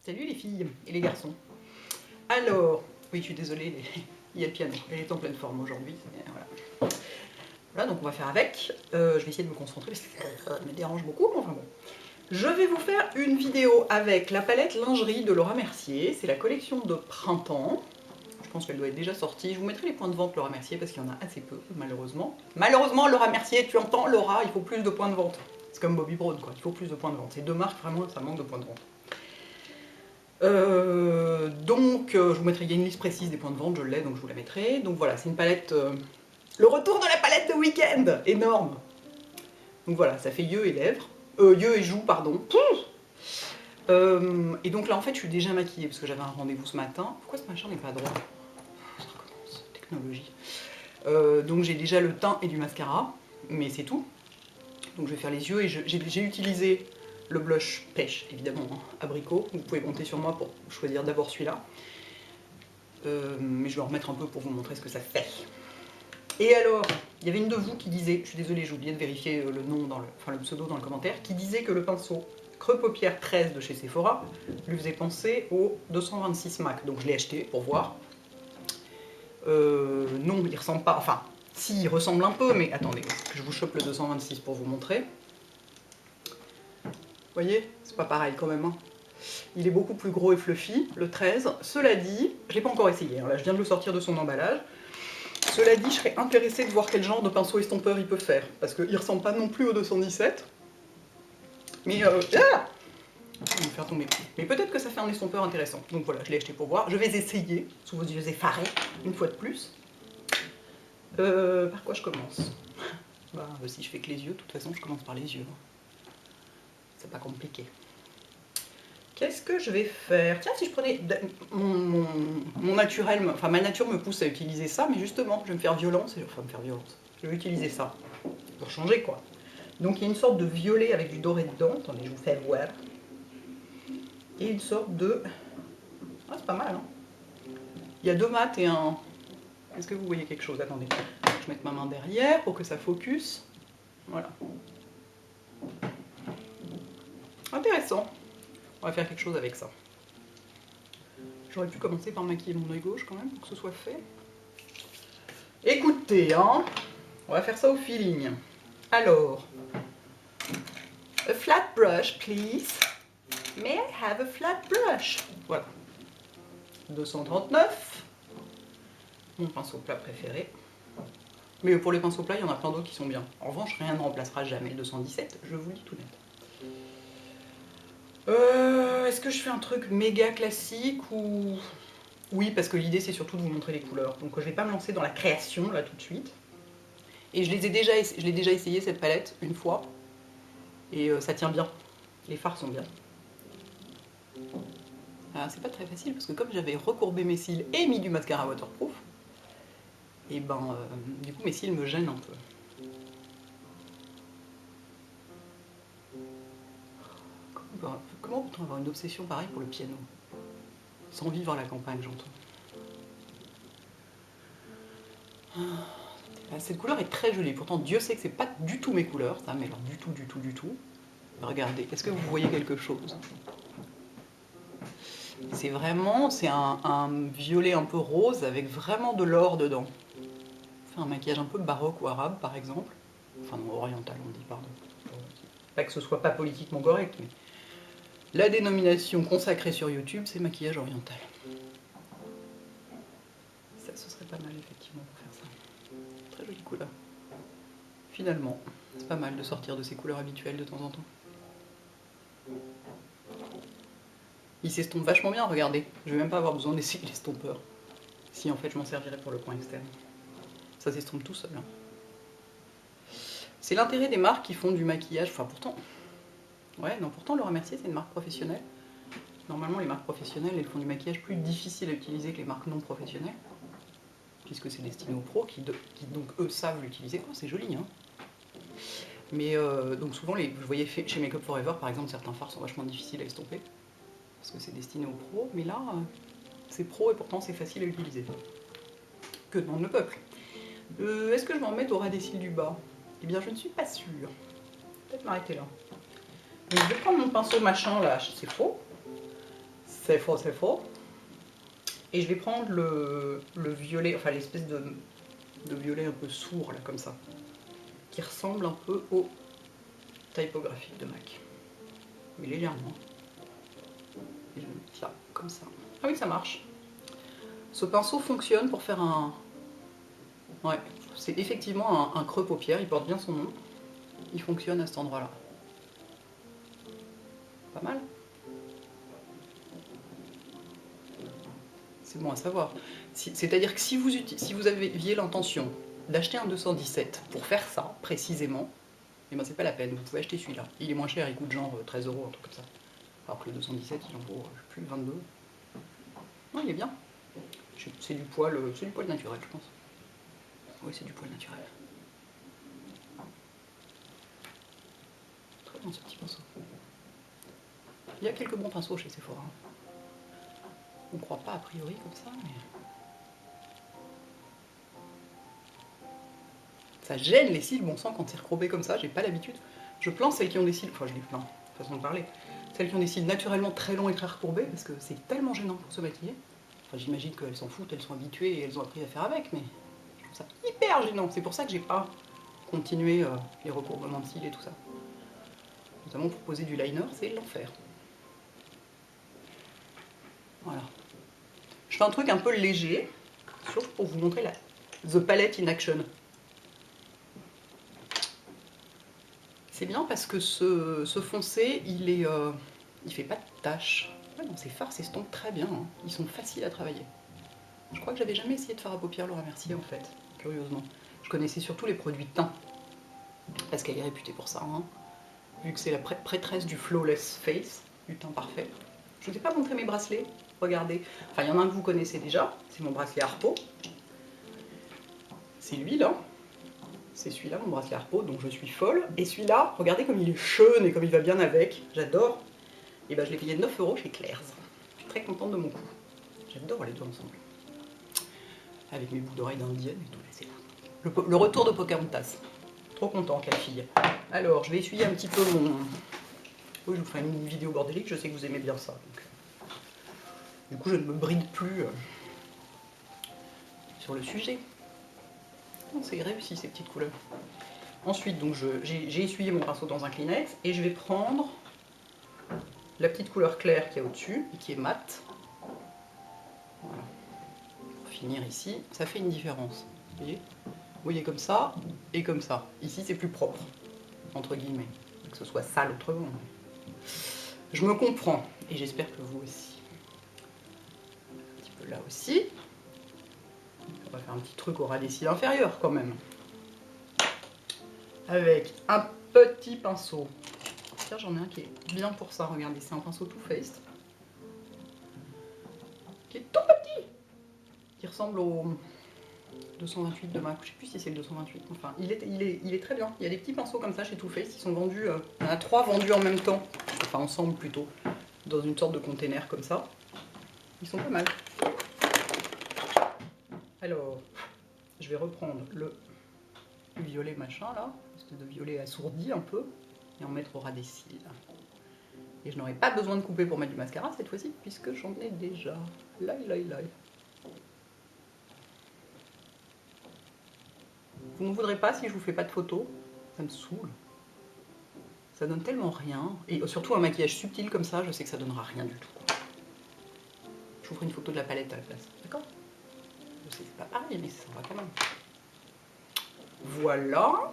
Salut les filles et les garçons. Alors, oui, je suis désolée, il y a le piano, elle est en pleine forme aujourd'hui. Voilà. Voilà, donc on va faire avec. Je vais essayer de me concentrer parce que ça me dérange beaucoup, mais enfin bon. Je vais vous faire une vidéo avec la palette lingerie de Laura Mercier. C'est la collection de printemps. Je pense qu'elle doit être déjà sortie. Je vous mettrai les points de vente Laura Mercier parce qu'il y en a assez peu, malheureusement. Malheureusement, Laura Mercier, tu entends, Laura, il faut plus de points de vente. C'est comme Bobbi Brown, quoi. Il faut plus de points de vente. Ces deux marques, vraiment, ça manque de points de vente. Je vous mettrai, il y a une liste précise des points de vente, je l'ai, donc je vous la mettrai. Donc voilà, c'est une palette, le retour de la palette de week-end, énorme. Donc voilà, ça fait yeux et lèvres, yeux et joues, pardon. Et donc là, en fait, je suis déjà maquillée parce que j'avais un rendez-vous ce matin. Pourquoi ce machin n'est pas droit? Ça recommence, technologie. Donc j'ai déjà le teint et du mascara, mais c'est tout. Donc je vais faire les yeux et j'ai utilisé le blush pêche, évidemment, hein, abricot. Vous pouvez compter sur moi pour choisir d'abord celui-là. Mais je vais en remettre un peu pour vous montrer ce que ça fait. Et alors, il y avait une de vous qui disait, je suis désolée, j'ai oublié de vérifier le nom, le pseudo dans le commentaire, qui disait que le pinceau Creux Paupières 13 de chez Sephora lui faisait penser au 226 MAC. Donc je l'ai acheté pour voir. Non, il ressemble pas, enfin, si, il ressemble un peu, mais attendez, que je vous chope le 226 pour vous montrer. Vous voyez, c'est pas pareil quand même. Hein. Il est beaucoup plus gros et fluffy, le 13. Cela dit, je ne l'ai pas encore essayé, hein. Là je viens de le sortir de son emballage. Cela dit, je serais intéressée de voir quel genre de pinceau estompeur il peut faire, parce qu'il ne ressemble pas non plus au 217. Mais je vais me faire tomber. Mais peut-être que ça fait un estompeur intéressant. Donc voilà, je l'ai acheté pour voir. Je vais essayer, sous vos yeux effarés, une fois de plus. Par quoi je commence? Bah, si je fais que les yeux, de toute façon, je commence par les yeux. C'est pas compliqué. Qu'est-ce que je vais faire? Tiens, si je prenais mon naturel, enfin ma nature me pousse à utiliser ça, mais justement, je vais me faire violence, enfin me faire violence. Je vais utiliser ça pour changer quoi. Donc il y a une sorte de violet avec du doré dedans. Attendez, je vous fais voir. Et une sorte de, ah c'est pas mal. Hein. Il y a deux mat et un. Est-ce que vous voyez quelque chose? Attendez, je vais mettre ma main derrière pour que ça focus. Voilà. Intéressant. On va faire quelque chose avec ça. J'aurais pu commencer par maquiller mon œil gauche quand même, pour que ce soit fait. Écoutez, hein, on va faire ça au feeling. Alors, a flat brush, please. May I have a flat brush? Voilà. 239. Mon pinceau plat préféré. Mais pour les pinceaux plats, il y en a plein d'autres qui sont bien. En revanche, rien ne remplacera jamais le 217, je vous le dis tout net. Est-ce que je fais un truc méga classique ou... Oui, parce que l'idée c'est surtout de vous montrer les couleurs. Donc je ne vais pas me lancer dans la création là tout de suite. Et je l'ai déjà essayé cette palette une fois. Et ça tient bien. Les fards sont bien. C'est pas très facile parce que comme j'avais recourbé mes cils et mis du mascara waterproof, et ben du coup mes cils me gênent un peu. Comment peut-on avoir une obsession pareille pour le piano? Sans vivre à la campagne, j'entends. Cette couleur est très jolie, pourtant Dieu sait que c'est pas du tout mes couleurs, ça, mais alors du tout. Regardez, est-ce que vous voyez quelque chose? C'est vraiment, c'est un violet un peu rose avec vraiment de l'or dedans. C'est un maquillage un peu baroque ou arabe par exemple. Enfin non, oriental on dit, pardon. Pas que ce soit pas politiquement correct, mais la dénomination consacrée sur YouTube, c'est maquillage oriental. Ça, ce serait pas mal effectivement pour faire ça. Très jolie couleur. Finalement, c'est pas mal de sortir de ses couleurs habituelles de temps en temps. Il s'estompe vachement bien, regardez. Je vais même pas avoir besoin d'essayer l'estompeur. Si en fait je m'en servirais pour le coin externe. Ça s'estompe tout seul. Hein. C'est l'intérêt des marques qui font du maquillage, enfin pourtant... Ouais, non, pourtant Laura Mercier c'est une marque professionnelle. Normalement les marques professionnelles elles font du maquillage plus difficile à utiliser que les marques non professionnelles. Puisque c'est destiné aux pros qui donc eux savent l'utiliser. Oh c'est joli hein. Mais donc souvent, vous voyez chez Make Up For Ever par exemple, certains fards sont vachement difficiles à estomper. Parce que c'est destiné aux pros, mais là c'est pro et pourtant c'est facile à utiliser. Que demande le peuple? Est-ce que je vais en mettre au ras des cils du bas? Eh bien je ne suis pas sûre. Peut-être m'arrêter là. Donc je vais prendre mon pinceau machin là, c'est faux. C'est faux, c'est faux. Et je vais prendre le violet, enfin l'espèce de violet un peu sourd, là, comme ça, qui ressemble un peu au typographique de MAC. Mais légèrement. Et je vais mettre là, comme ça. Ah oui, ça marche. Ce pinceau fonctionne pour faire un... Ouais, c'est effectivement un creux paupière, il porte bien son nom. Il fonctionne à cet endroit-là. Pas mal. C'est bon à savoir. C'est-à-dire que si vous aviez l'intention d'acheter un 217 pour faire ça, précisément, et ben c'est pas la peine, vous pouvez acheter celui-là. Il est moins cher, il coûte genre 13 €, un truc comme ça. Alors que le 217, il en vaut plus 22. Non, il est bien. C'est du poil naturel, je pense. Oui, c'est du poil naturel. Très bien ce petit pinceau. Il y a quelques bons pinceaux chez Sephora. On ne croit pas a priori comme ça, mais... Ça gêne les cils, bon sang, quand c'est recrobé comme ça, j'ai pas l'habitude. Je plains celles qui ont des cils, enfin je les plains, façon de parler. Celles qui ont des cils naturellement très longs et très recourbés, parce que c'est tellement gênant pour se maquiller. Enfin j'imagine qu'elles s'en foutent, elles sont habituées et elles ont appris à faire avec, mais je trouve ça hyper gênant. C'est pour ça que j'ai pas continué les recourbements de cils et tout ça. Notamment pour poser du liner, c'est l'enfer. Voilà. Je fais un truc un peu léger, sauf pour vous montrer la The Palette in Action. C'est bien parce que ce foncé, il fait pas de taches. Ouais, donc ces fards s'estompent très bien, hein. Ils sont faciles à travailler. Je crois que j'avais jamais essayé de fard à paupières Laura Mercier en fait, curieusement. Je connaissais surtout les produits teints, parce qu'elle est réputée pour ça, hein. Vu que c'est la prêtresse du flawless face, du teint parfait. Je ne vous ai pas montré mes bracelets, regardez. Enfin, il y en a un que vous connaissez déjà, c'est mon bracelet Harpo. C'est lui là. C'est celui-là, mon bracelet Harpo, dont je suis folle. Et celui-là, regardez comme il est chun et comme il va bien avec. J'adore. Et ben je l'ai payé 9 € chez Claire's. Je suis très contente de mon coup. J'adore les deux ensemble. Avec mes boucles d'oreilles d'indienne et tout, là, c'est là. Le retour de Pocahontas. Trop contente, la fille. Alors, je vais essuyer un petit peu mon... Oui, je vous ferai une vidéo bordélique, je sais que vous aimez bien ça. Donc... Du coup, je ne me bride plus sur le sujet. C'est réussi ces petites couleurs. Ensuite, donc j'ai essuyé mon pinceau dans un Kleenex et je vais prendre la petite couleur claire qui est au-dessus et qui est mate. Voilà. Pour finir ici, ça fait une différence. Vous voyez comme ça et comme ça. Ici, c'est plus propre, entre guillemets. Que ce soit sale autrement. Je me comprends et j'espère que vous aussi. Un petit peu là aussi. On va faire un petit truc au ras des cils inférieurs quand même. Avec un petit pinceau. Tiens, j'en ai un qui est bien pour ça, regardez, c'est un pinceau Too Faced. Qui est tout petit. Qui ressemble au 228 de MAC. Je sais plus si c'est le 228. Enfin, il est très bien. Il y a des petits pinceaux comme ça chez Too Faced. Ils sont vendus, il y en a 3 vendus en même temps. Enfin, ensemble plutôt. Dans une sorte de container comme ça. Ils sont pas mal. Alors, je vais reprendre le violet machin là, espèce de violet assourdi un peu, et en mettre au ras des cils. Et je n'aurai pas besoin de couper pour mettre du mascara cette fois-ci, puisque j'en ai déjà. Là. Vous ne voudrez pas si je vous fais pas de photos, ça me saoule. Ça donne tellement rien, et surtout un maquillage subtil comme ça, je sais que ça donnera rien du tout. Je vous ferai une photo de la palette à la place, d'accord? Je sais que c'est pas pareil, mais ça va quand même. Voilà.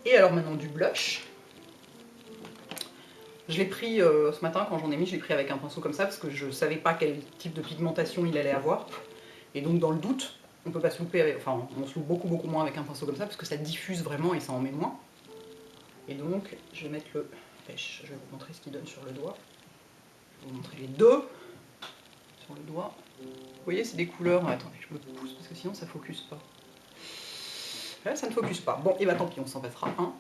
Et alors maintenant du blush. Je l'ai pris ce matin quand j'en ai mis, je l'ai pris avec un pinceau comme ça parce que je savais pas quel type de pigmentation il allait avoir. Et donc dans le doute, on peut pas se louper avec, enfin on se loupe beaucoup moins avec un pinceau comme ça parce que ça diffuse vraiment et ça en met moins. Et donc je vais mettre le pêche, je vais vous montrer ce qu'il donne sur le doigt. Je vais vous montrer les deux sur le doigt. Vous voyez, c'est des couleurs. Attendez, je me pousse parce que sinon ça focus pas. Là, ça ne focus pas. Bon, et bah tant pis, on s'en passera un.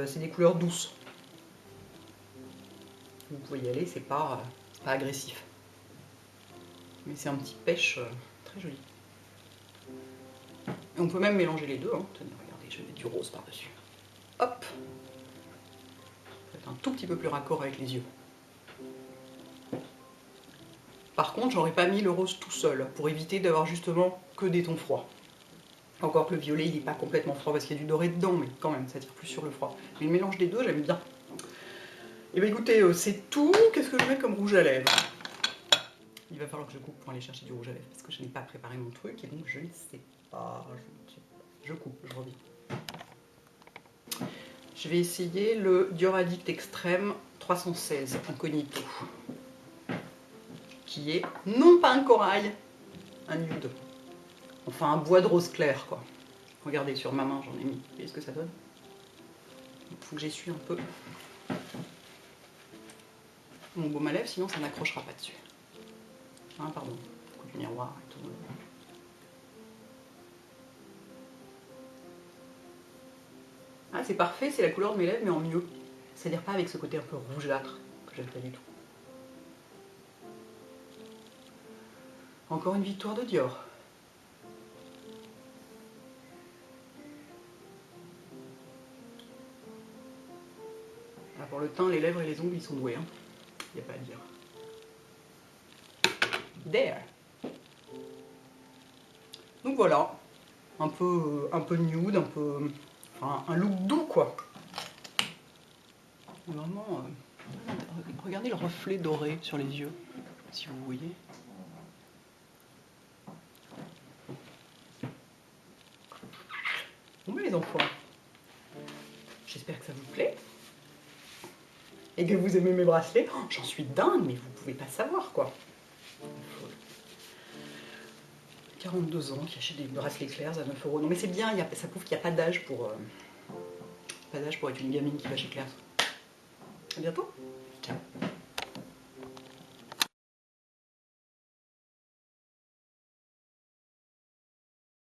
C'est des couleurs douces. Vous pouvez y aller, c'est pas agressif. Mais c'est un petit pêche très joli. Et on peut même mélanger les deux. Hein. Tenez, regardez, je vais mettre du rose par-dessus. Hop. Ça va être un tout petit peu plus raccord avec les yeux. Par contre, j'aurais pas mis le rose tout seul, pour éviter d'avoir justement que des tons froids. Encore que le violet, il n'est pas complètement froid parce qu'il y a du doré dedans, mais quand même, ça tire plus sur le froid. Mais le mélange des deux, j'aime bien. Et bien écoutez, c'est tout. Qu'est-ce que je mets comme rouge à lèvres? Il va falloir que je coupe pour aller chercher du rouge à lèvres, parce que je n'ai pas préparé mon truc, et donc je ne sais pas. Je coupe, je reviens. Je vais essayer le Dior Addict Extrême 316 Incognito, qui est non pas un corail, un nude. Enfin un bois de rose clair quoi. Regardez, sur ma main j'en ai mis. Vous voyez ce que ça donne? Il faut que j'essuie un peu mon baume à lèvres, sinon ça n'accrochera pas dessus. Hein, pardon, coup du miroir et tout. Ah, c'est parfait, c'est la couleur de mes lèvres mais en mieux. C'est-à-dire pas avec ce côté un peu rougeâtre que j'aime pas du tout. Encore une victoire de Dior. Ah, pour le teint, les lèvres et les ongles, ils sont doués. Hein. Il n'y a pas à dire. There. Donc voilà, un peu nude, un peu, enfin, un look doux quoi. Vraiment, regardez le reflet doré sur les yeux, si vous voyez. Bon ben les enfants, j'espère que ça vous plaît. Et que vous aimez mes bracelets. Oh, j'en suis dingue, mais vous pouvez pas savoir quoi. 42 ans qui achète des bracelets Claire's à 9 €. Non mais c'est bien, ça prouve qu'il n'y a pas d'âge pour être une gamine qui va chez Claire's. À bientôt. Ciao.